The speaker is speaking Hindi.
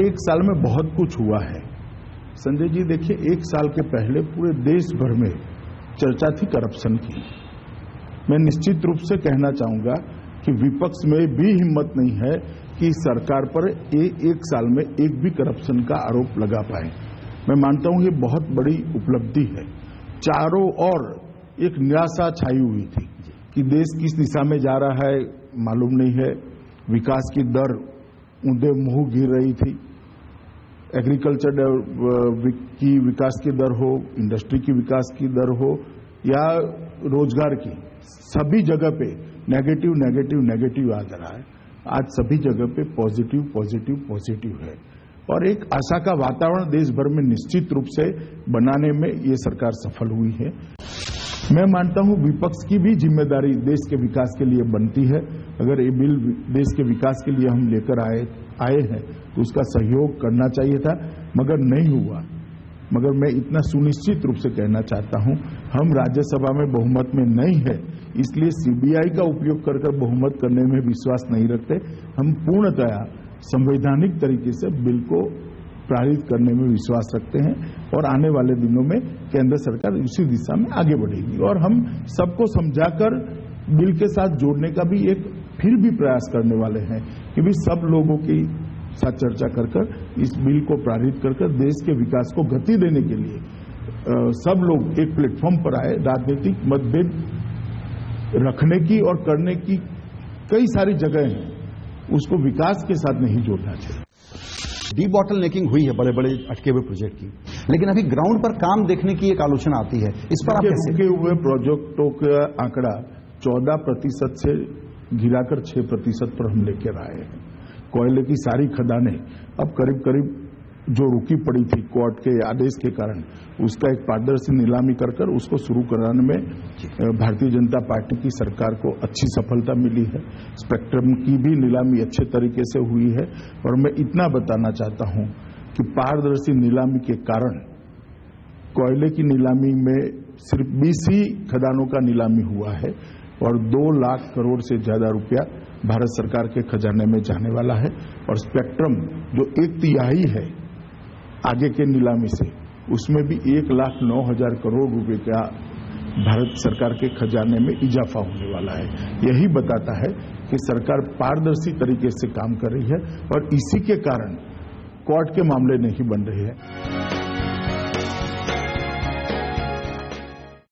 एक साल में बहुत कुछ हुआ है संजय जी। देखिए, एक साल के पहले पूरे देश भर में चर्चा थी करप्शन की। मैं निश्चित रूप से कहना चाहूंगा कि विपक्ष में भी हिम्मत नहीं है कि सरकार पर एक साल में एक भी करप्शन का आरोप लगा पाए। मैं मानता हूं ये बहुत बड़ी उपलब्धि है। चारों ओर एक निराशा छाई हुई थी कि देश किस दिशा में जा रहा है मालूम नहीं है। विकास की दर ऊंधे मुंह गिर रही थी। एग्रीकल्चर की विकास की दर हो, इंडस्ट्री की विकास की दर हो या रोजगार की, सभी जगह पे नेगेटिव नेगेटिव नेगेटिव आ रहा है। आज सभी जगह पे पॉजिटिव पॉजिटिव पॉजिटिव है और एक आशा का वातावरण देश भर में निश्चित रूप से बनाने में ये सरकार सफल हुई है। मैं मानता हूं विपक्ष की भी जिम्मेदारी देश के विकास के लिए बनती है। अगर ये बिल देश के विकास के लिए हम लेकर आए हैं तो उसका सहयोग करना चाहिए था, मगर नहीं हुआ। मगर मैं इतना सुनिश्चित रूप से कहना चाहता हूं, हम राज्यसभा में बहुमत में नहीं है, इसलिए सीबीआई का उपयोग कर बहुमत करने में विश्वास नहीं रखते। हम पूर्णतया संवैधानिक तरीके से बिल को पारित करने में विश्वास रखते हैं और आने वाले दिनों में केंद्र सरकार उसी दिशा में आगे बढ़ेगी और हम सबको समझाकर बिल के साथ जोड़ने का भी एक फिर भी प्रयास करने वाले हैं कि भी सब लोगों की साथ चर्चा कर इस बिल को पारित कर देश के विकास को गति देने के लिए सब लोग एक प्लेटफॉर्म पर आए। राजनीतिक मतभेद रखने की और करने की कई सारी जगह हैं, उसको विकास के साथ नहीं जोड़ना चाहिए। डी बॉटल नेकिंग हुई है बड़े बड़े अटके हुए प्रोजेक्ट की, लेकिन अभी ग्राउंड पर काम देखने की एक आलोचना आती है। इस पर आप कैसे? रुके हुए प्रोजेक्टों का आंकड़ा 14% से गिराकर 6% पर हम लेकर आए हैं। कोयले की सारी खदानें अब करीब करीब जो रुकी पड़ी थी कोर्ट के आदेश के कारण, उसका एक पारदर्शी नीलामी कर उसको शुरू कराने में भारतीय जनता पार्टी की सरकार को अच्छी सफलता मिली है। स्पेक्ट्रम की भी नीलामी अच्छे तरीके से हुई है और मैं इतना बताना चाहता हूं कि पारदर्शी नीलामी के कारण कोयले की नीलामी में सिर्फ 20 ही खदानों का नीलामी हुआ है और 2 लाख करोड़ से ज्यादा रुपया भारत सरकार के खजाने में जाने वाला है। और स्पेक्ट्रम जो 1/3 है आगे के नीलामी से, उसमें भी 1,09,000 करोड़ रुपए का भारत सरकार के खजाने में इजाफा होने वाला है। यही बताता है कि सरकार पारदर्शी तरीके से काम कर रही है और इसी के कारण कोर्ट के मामले नहीं बन रहे हैं।